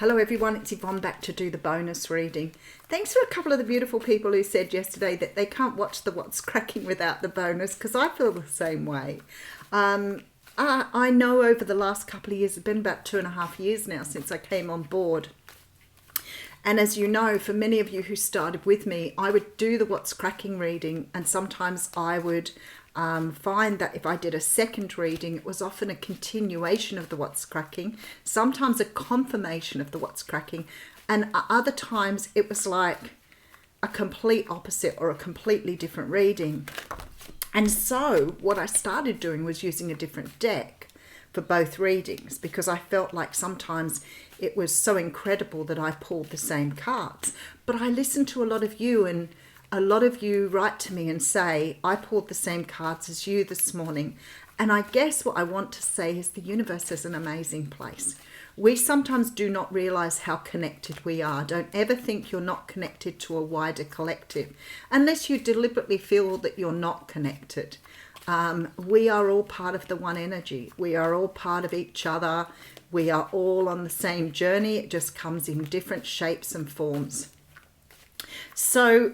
Hello everyone, it's Yvonne back to do the bonus reading. Thanks for a couple of the beautiful people who said yesterday that they can't watch the What's Cracking without the bonus, because I feel the same way. I know over the last couple of years, it's been about 2.5 years now since I came on board. And as you know, for many of you who started with me, I would do the What's Cracking reading, and sometimes I would find that if I did a second reading, it was often a continuation of the What's Cracking, sometimes a confirmation of the What's Cracking, and other times it was like a complete opposite or a completely different reading. And so what I started doing was using a different deck for both readings, because I felt like sometimes it was so incredible that I pulled the same cards. But I listened to a lot of you, and a lot of you write to me and say, I pulled the same cards as you this morning. And I guess what I want to say is the universe is an amazing place. We sometimes do not realize how connected we are. Don't ever think you're not connected to a wider collective, unless you deliberately feel that you're not connected. We are all part of the one energy. We are all part of each other. We are all on the same journey. It just comes in different shapes and forms. So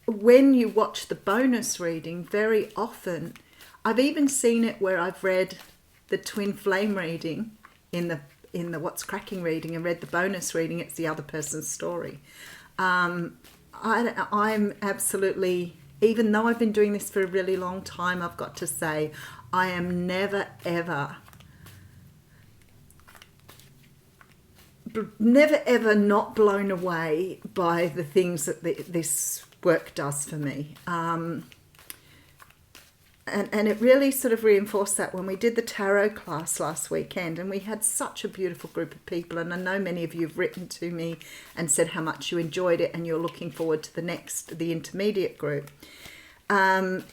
when you watch the bonus reading, very often, I've even seen it where I've read the twin flame reading in the What's Cracking reading and read the bonus reading. It's the other person's story. I'm absolutely, even though I've been doing this for a really long time, I've got to say, I am never ever not blown away by the things that this work does for me. And it really sort of reinforced that when we did the tarot class last weekend, and we had such a beautiful group of people, and I know many of you have written to me and said how much you enjoyed it and you're looking forward to the intermediate group. How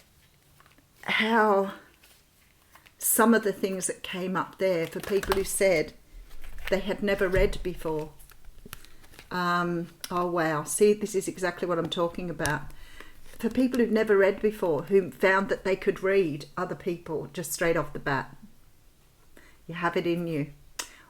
some of the things that came up there for people who said they had never read before. Oh wow, see, this is exactly what I'm talking about. For people who've never read before, who found that they could read other people just straight off the bat. You have it in you.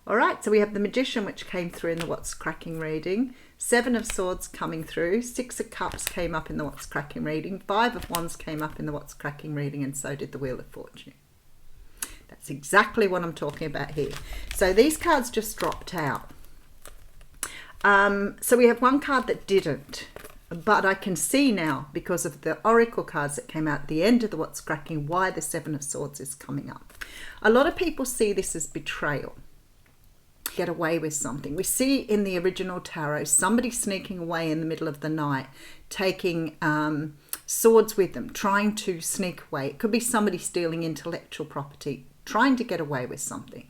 All right, so we have the Magician, which came through in the What's Cracking reading. 7 of Swords coming through. 6 of Cups came up in the What's Cracking reading. 5 of Wands came up in the What's Cracking reading, and so did the Wheel of Fortune. That's exactly what I'm talking about here. So these cards just dropped out. So we have one card that didn't, but I can see now, because of the Oracle cards that came out at the end of the What's Cracking, why the 7 of Swords is coming up. A lot of people see this as betrayal. Get away with something. We see in the original tarot somebody sneaking away in the middle of the night, taking swords with them, trying to sneak away. It could be somebody stealing intellectual property, trying to get away with something.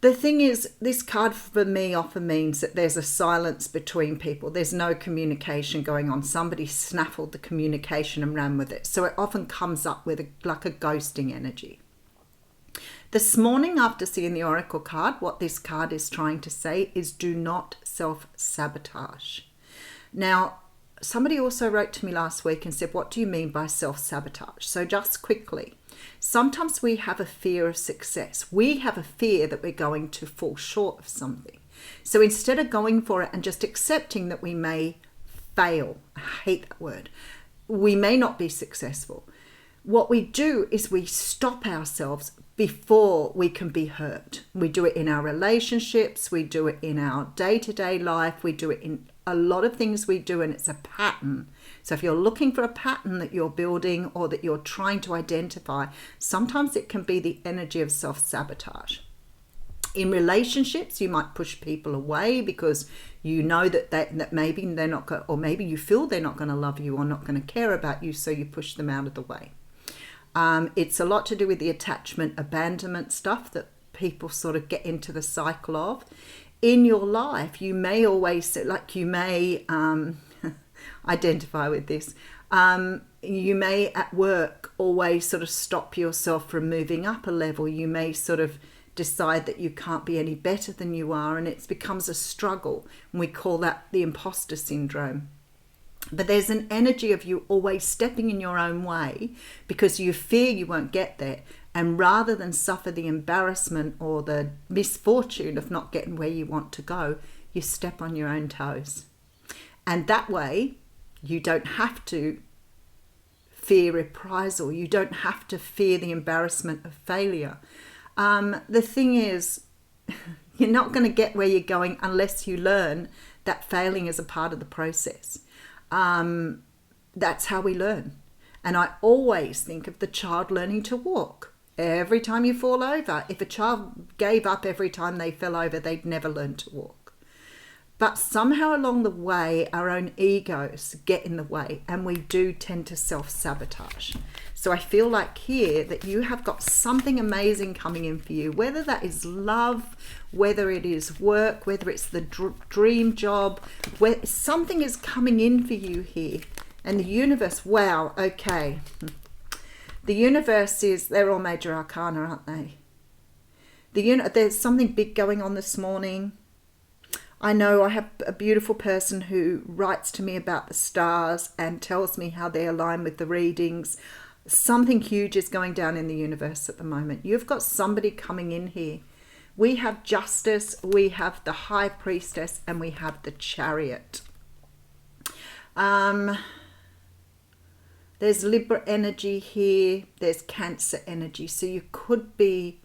The thing is, this card for me often means that there's a silence between people. There's no communication going on. Somebody snaffled the communication and ran with it. So it often comes up with like a ghosting energy. This morning, after seeing the Oracle card, what this card is trying to say is do not self-sabotage. Now, somebody also wrote to me last week and said, what do you mean by self-sabotage? So just quickly, sometimes we have a fear of success. We have a fear that we're going to fall short of something. So instead of going for it and just accepting that we may fail, I hate that word, we may not be successful, what we do is we stop ourselves before we can be hurt. We do it in our relationships, we do it in our day-to-day life, we do it in a lot of things we do, and it's a pattern. So if you're looking for a pattern that you're building or that you're trying to identify, sometimes it can be the energy of self-sabotage. In relationships, you might push people away because you know that maybe they're not going, or maybe you feel they're not going to love you or not going to care about you, so you push them out of the way. It's a lot to do with the attachment, abandonment stuff that people sort of get into the cycle of. In your life, you may always, like you may identify with this, you may at work always sort of stop yourself from moving up a level. You may sort of decide that you can't be any better than you are, and it becomes a struggle. And we call that the imposter syndrome. But there's an energy of you always stepping in your own way because you fear you won't get there. And rather than suffer the embarrassment or the misfortune of not getting where you want to go, you step on your own toes. And that way, you don't have to fear reprisal. You don't have to fear the embarrassment of failure. The thing is, you're not going to get where you're going unless you learn that failing is a part of the process. That's how we learn. And I always think of the child learning to walk. Every time you fall over, if a child gave up every time they fell over, they'd never learn to walk. But somehow along the way, our own egos get in the way, and we do tend to self-sabotage. So I feel like here that you have got something amazing coming in for you, whether that is love, whether it is work, whether it's the dream job, where something is coming in for you here. And the universe, wow, okay. The universe is, they're all major arcana, aren't they? There's something big going on this morning. I know I have a beautiful person who writes to me about the stars and tells me how they align with the readings. Something huge is going down in the universe at the moment. You've got somebody coming in here. We have justice, we have the high priestess, and we have the chariot. There's Libra energy here. There's Cancer energy. So you could be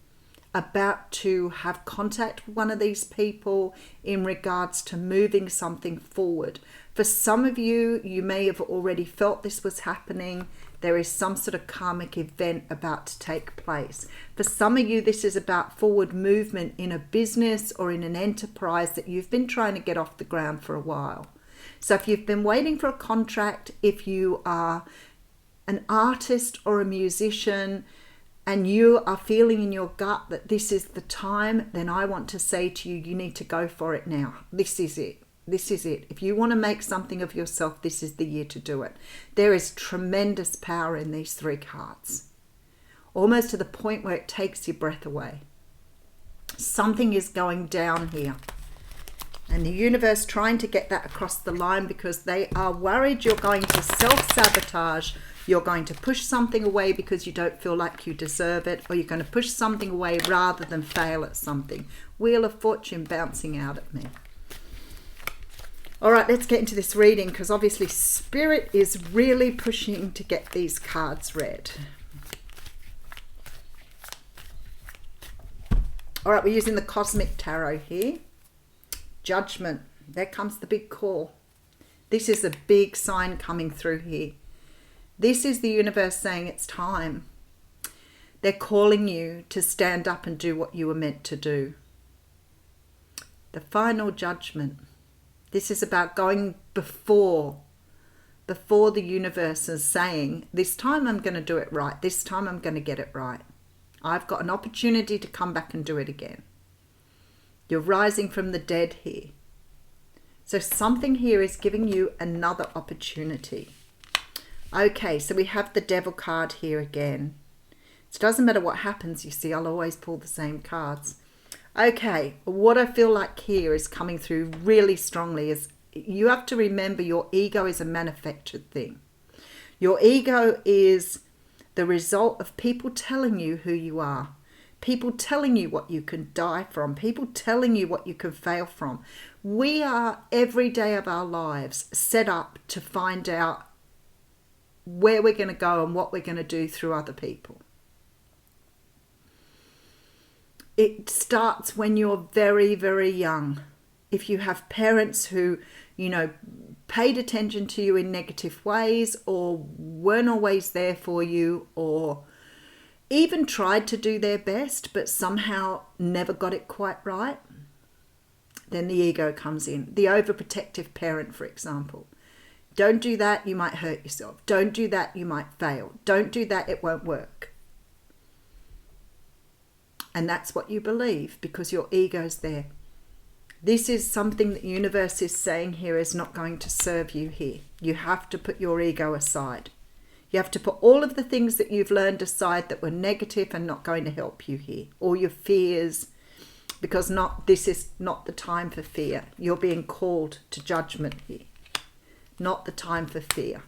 about to have contact with one of these people in regards to moving something forward. For some of you, you may have already felt this was happening. There is some sort of karmic event about to take place. For some of you, this is about forward movement in a business or in an enterprise that you've been trying to get off the ground for a while. So if you've been waiting for a contract, if you are an artist or a musician and you are feeling in your gut that this is the time, then I want to say to you, you need to go for it now. This is it. This is it. If you want to make something of yourself, this is the year to do it. There is tremendous power in these three cards, almost to the point where it takes your breath away. Something is going down here. And the universe trying to get that across the line because they are worried you're going to self-sabotage. You're going to push something away because you don't feel like you deserve it, or you're going to push something away rather than fail at something. Wheel of Fortune bouncing out at me. All right, let's get into this reading because obviously Spirit is really pushing to get these cards read. All right, we're using the Cosmic Tarot here. Judgment. There comes the big call. This is a big sign coming through here. This is the universe saying it's time. They're calling you to stand up and do what you were meant to do. The final judgment. This is about going before the universe is saying, this time I'm going to do it right. This time I'm going to get it right. I've got an opportunity to come back and do it again. You're rising from the dead here. So something here is giving you another opportunity. Okay, so we have the Devil card here again. It doesn't matter what happens, you see, I'll always pull the same cards. Okay, what I feel like here is coming through really strongly is you have to remember your ego is a manufactured thing. Your ego is the result of people telling you who you are. People telling you what you can die from. People telling you what you can fail from. We are every day of our lives set up to find out where we're going to go and what we're going to do through other people. It starts when you're very, very young. If you have parents who, paid attention to you in negative ways or weren't always there for you or even tried to do their best but somehow never got it quite right, then the ego comes in. The overprotective parent, for example. Don't do that, you might hurt yourself. Don't do that, you might fail. Don't do that, it won't work. And that's what you believe because your ego's there. This is something that the universe is saying here is not going to serve you here. You have to put your ego aside. You have to put all of the things that you've learned aside that were negative and not going to help you here. All your fears, because this is not the time for fear. You're being called to judgment here. Not the time for fear.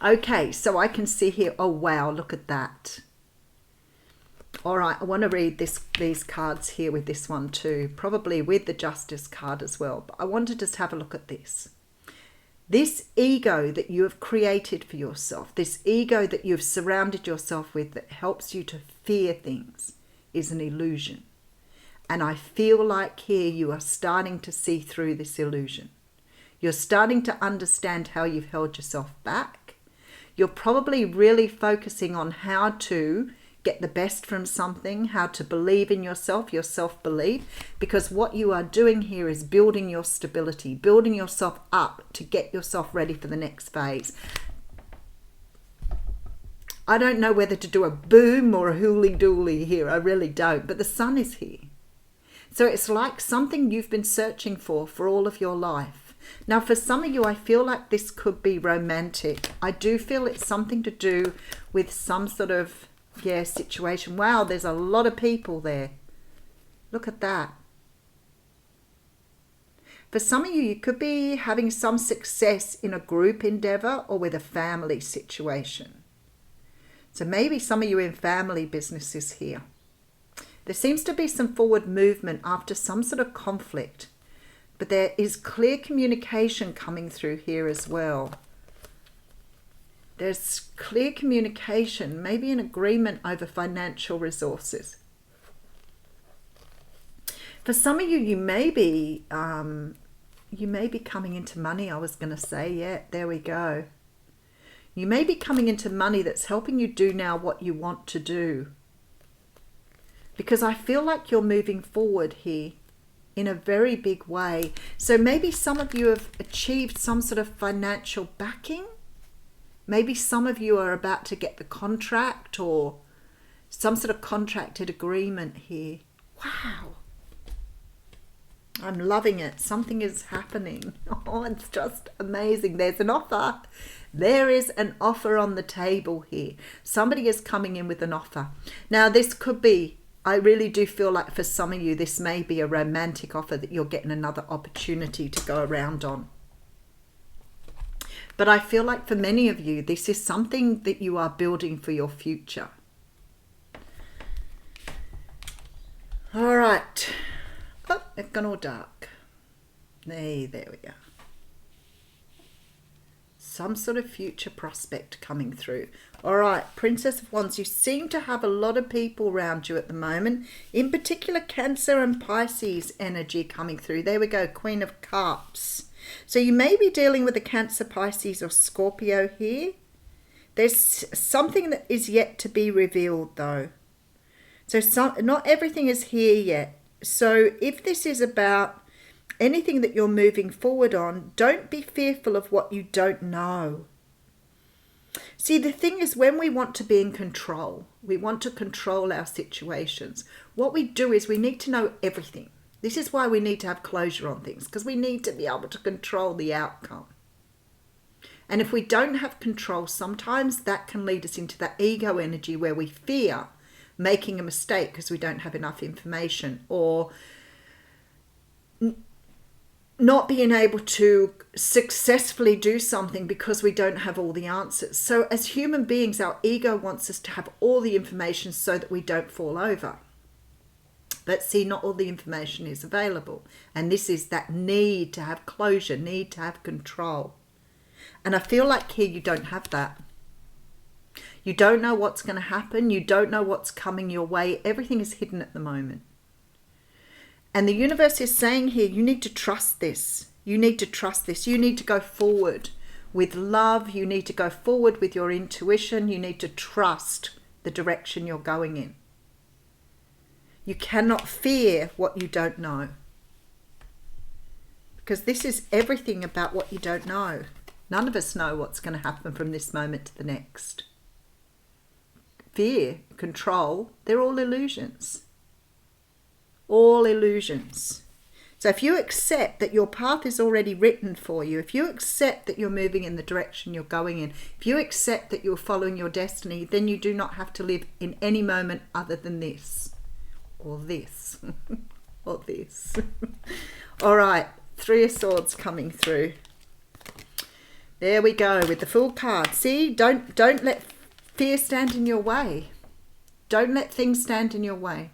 Okay, so I can see here, oh wow, look at that. All right, I want to read these cards here with this one too, probably with the Justice card as well. But I want to just have a look at this. This ego that you have created for yourself, this ego that you've surrounded yourself with that helps you to fear things, is an illusion. And I feel like here you are starting to see through this illusion. You're starting to understand how you've held yourself back. You're probably really focusing on how to get the best from something, how to believe in yourself, your self-belief, because what you are doing here is building your stability, building yourself up to get yourself ready for the next phase. I don't know whether to do a boom or a hooly-dooly here, I really don't, but the sun is here. So it's like something you've been searching for all of your life. Now, for some of you, I feel like this could be romantic. I do feel it's something to do with some sort of situation. Wow, there's a lot of people there. Look at that. For some of you, you could be having some success in a group endeavor or with a family situation. So maybe some of you in family businesses here. There seems to be some forward movement after some sort of conflict, but there is clear communication coming through here as well. There's clear communication, maybe an agreement over financial resources. For some of you, you may be coming into money, I was going to say. Yeah, there we go. You may be coming into money that's helping you do now what you want to do. Because I feel like you're moving forward here in a very big way. So maybe some of you have achieved some sort of financial backing. Maybe some of you are about to get the contract or some sort of contracted agreement here. Wow. I'm loving it. Something is happening. Oh, it's just amazing. There's an offer. There is an offer on the table here. Somebody is coming in with an offer. Now, this could be, I really do feel like for some of you, this may be a romantic offer that you're getting another opportunity to go around on. But I feel like for many of you, this is something that you are building for your future. All right. Oh, it's gone all dark. Hey, there we go. Some sort of future prospect coming through. All right, Princess of Wands, you seem to have a lot of people around you at the moment. In particular, Cancer and Pisces energy coming through. There we go, Queen of Cups. So you may be dealing with a Cancer, Pisces or Scorpio here. There's something that is yet to be revealed though. So not everything is here yet. So if this is about anything that you're moving forward on, don't be fearful of what you don't know. See, the thing is, when we want to be in control, we want to control our situations. What we do is we need to know everything. This is why we need to have closure on things, because we need to be able to control the outcome. And if we don't have control, sometimes that can lead us into that ego energy where we fear making a mistake because we don't have enough information, or not being able to successfully do something because we don't have all the answers. So as human beings, our ego wants us to have all the information so that we don't fall over. But see, not all the information is available. And this is that need to have closure, need to have control. And I feel like here you don't have that. You don't know what's going to happen. You don't know what's coming your way. Everything is hidden at the moment. And the universe is saying here, you need to trust this. You need to trust this. You need to go forward with love. You need to go forward with your intuition. You need to trust the direction you're going in. You cannot fear what you don't know. Because this is everything about what you don't know. None of us know what's going to happen from this moment to the next. Fear, control, they're all illusions. All illusions. So if you accept that your path is already written for you, if you accept that you're moving in the direction you're going in, if you accept that you're following your destiny, then you do not have to live in any moment other than this. Or this. Or this. All right. 3 of Swords coming through. There we go with the Fool card. See, don't let fear stand in your way. Don't let things stand in your way.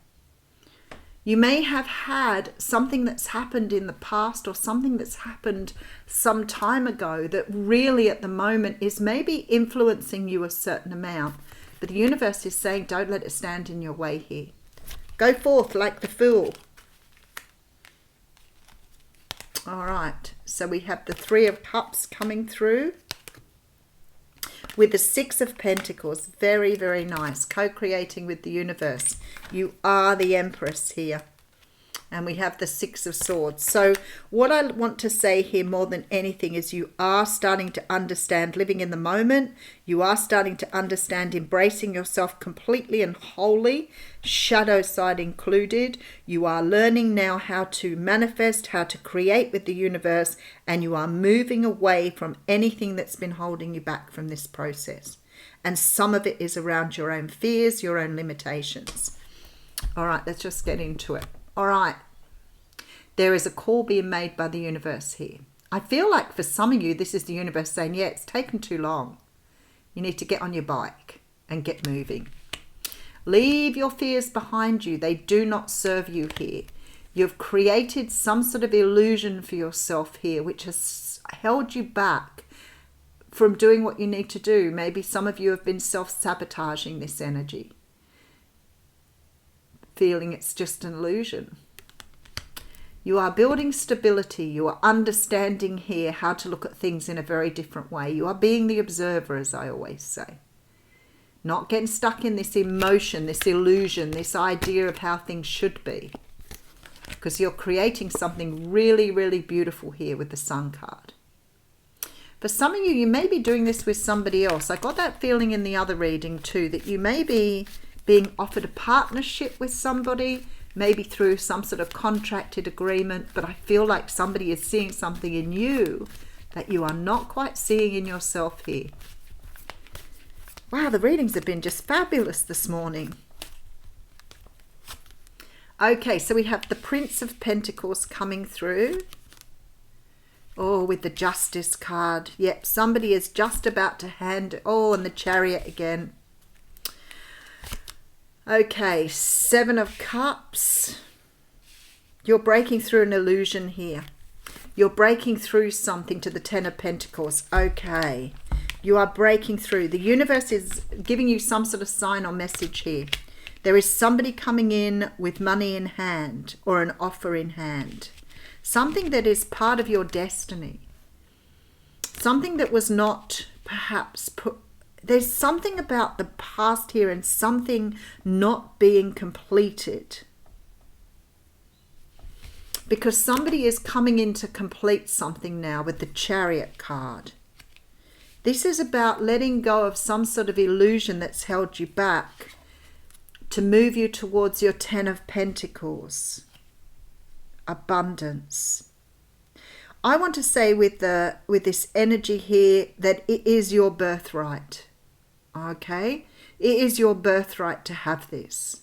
You may have had something that's happened in the past or something that's happened some time ago that really at the moment is maybe influencing you a certain amount. But the universe is saying, don't let it stand in your way here. Go forth like the Fool. All right, so we have the Three of Cups coming through with the Six of Pentacles. Very, very nice. Co-creating with the universe. You are the Empress here. And we have the Six of Swords. So what I want to say here more than anything is you are starting to understand living in the moment. You are starting to understand embracing yourself completely and wholly, shadow side included. You are learning now how to manifest, how to create with the universe, and you are moving away from anything that's been holding you back from this process. And some of it is around your own fears, your own limitations. All right, let's just get into it. All right, there is a call being made by the universe here. I feel like for some of you, this is the universe saying, yeah, it's taken too long. You need to get on your bike and get moving. Leave your fears behind you. They do not serve you here. You've created some sort of illusion for yourself here, which has held you back from doing what you need to do. Maybe some of you have been self-sabotaging this energy, feeling it's just an illusion. You are building stability. You are understanding here how to look at things in a very different way. You are being the observer, as I always say. Not getting stuck in this emotion, this illusion, this idea of how things should be. Because you're creating something really, really beautiful here with the Sun card. For some of you, you may be doing this with somebody else. I got that feeling in the other reading too, that you may be being offered a partnership with somebody, maybe through some sort of contracted agreement, but I feel like somebody is seeing something in you that you are not quite seeing in yourself here. Wow, the readings have been just fabulous this morning. Okay, so we have the Prince of Pentacles coming through. Oh, with the Justice card. Yep, somebody is just about to hand... Oh, and the Chariot again. Okay, Seven of Cups. You're breaking through an illusion here. You're breaking through something to the Ten of Pentacles. Okay, you are breaking through. The universe is giving you some sort of sign or message here. There is somebody coming in with money in hand or an offer in hand. Something that is part of your destiny. Something that was not perhaps put... There's something about the past here and something not being completed. Because somebody is coming in to complete something now with the Chariot card. This is about letting go of some sort of illusion that's held you back to move you towards your Ten of Pentacles. Abundance. I want to say with this energy here that it is your birthright. Okay? It is your birthright to have this.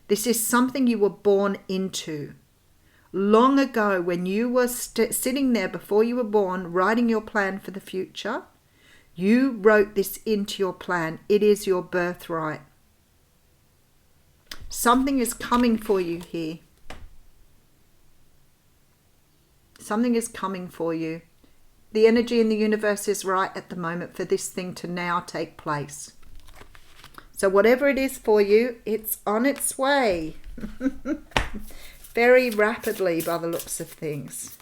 This is something you were born into. Long ago, when you were sitting there before you were born, writing your plan for the future, you wrote this into your plan. It is your birthright. Something is coming for you here. Something is coming for you. The energy in the universe is right at the moment for this thing to now take place. So whatever it is for you, it's on its way. Very rapidly by the looks of things.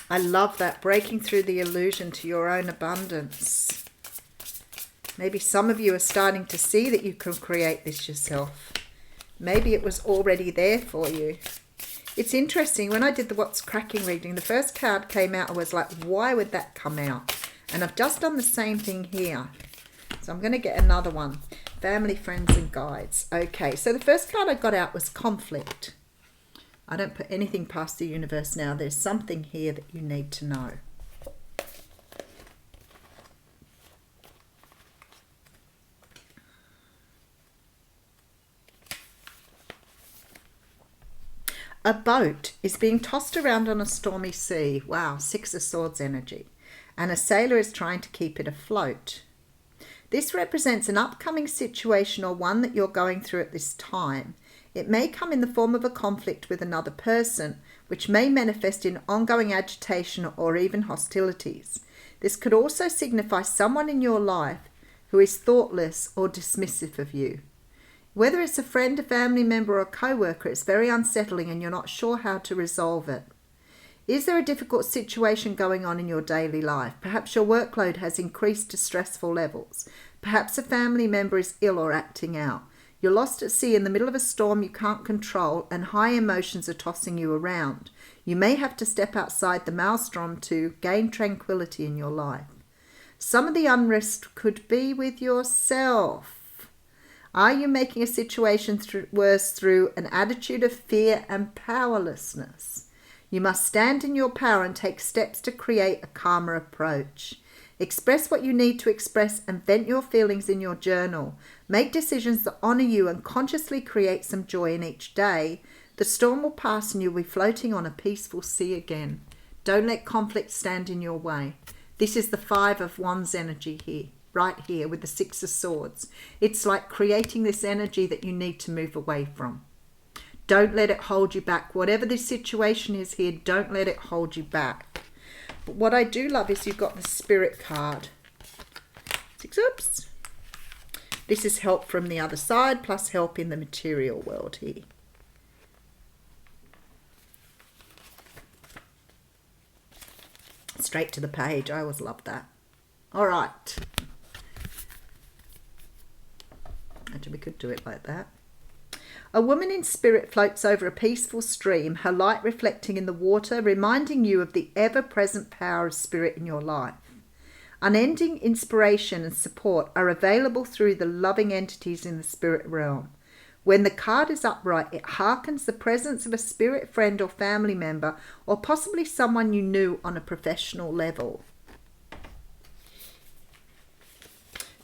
I love that, breaking through the illusion to your own abundance. Maybe some of you are starting to see that you can create this yourself. Maybe it was already there for you. It's interesting, when I did the What's Cracking reading, the first card came out, I was like, why would that come out? And I've just done the same thing here. So I'm going to get another one. Family, friends and guides. Okay, so the first card I got out was conflict. I don't put anything past the universe now. There's something here that you need to know. A boat is being tossed around on a stormy sea. Wow, Six of Swords energy. And a sailor is trying to keep it afloat. This represents an upcoming situation or one that you're going through at this time. It may come in the form of a conflict with another person, which may manifest in ongoing agitation or even hostilities. This could also signify someone in your life who is thoughtless or dismissive of you. Whether it's a friend, a family member, or a co-worker, it's very unsettling and you're not sure how to resolve it. Is there a difficult situation going on in your daily life? Perhaps your workload has increased to stressful levels. Perhaps a family member is ill or acting out. You're lost at sea in the middle of a storm you can't control and high emotions are tossing you around. You may have to step outside the maelstrom to gain tranquility in your life. Some of the unrest could be with yourself. Are you making a situation worse through an attitude of fear and powerlessness? You must stand in your power and take steps to create a calmer approach. Express what you need to express and vent your feelings in your journal. Make decisions that honour you and consciously create some joy in each day. The storm will pass and you'll be floating on a peaceful sea again. Don't let conflict stand in your way. This is the 5 of Wands energy here, right here with the 6 of Swords. It's like creating this energy that you need to move away from. Don't let it hold you back. Whatever this situation is here, don't let it hold you back. But what I do love is you've got the Spirit card. Oops. This is help from the other side plus help in the material world here. Straight to the page. I always love that. All right. Actually, we could do it like that. A woman in spirit floats over a peaceful stream, her light reflecting in the water, reminding you of the ever-present power of spirit in your life. Unending inspiration and support are available through the loving entities in the spirit realm. When the card is upright, it hearkens the presence of a spirit friend or family member, or possibly someone you knew on a professional level.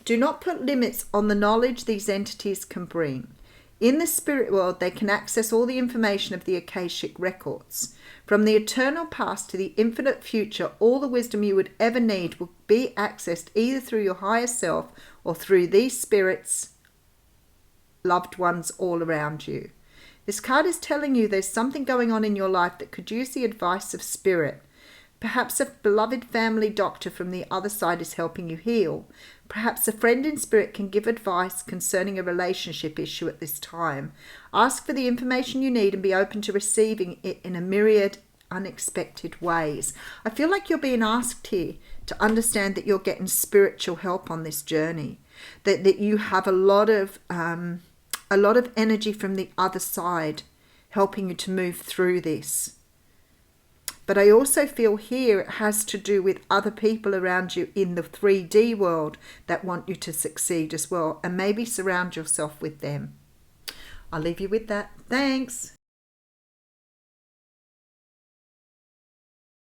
Do not put limits on the knowledge these entities can bring. In the spirit world, they can access all the information of the Akashic records. From the eternal past to the infinite future, all the wisdom you would ever need will be accessed either through your higher self or through these spirits, loved ones all around you. This card is telling you there's something going on in your life that could use the advice of spirit. Perhaps a beloved family doctor from the other side is helping you heal. Perhaps a friend in spirit can give advice concerning a relationship issue at this time. Ask for the information you need and be open to receiving it in a myriad unexpected ways. I feel like you're being asked here to understand that you're getting spiritual help on this journey. That you have a lot of energy from the other side helping you to move through this. But I also feel here it has to do with other people around you in the 3D world that want you to succeed as well. And maybe surround yourself with them. I'll leave you with that. Thanks.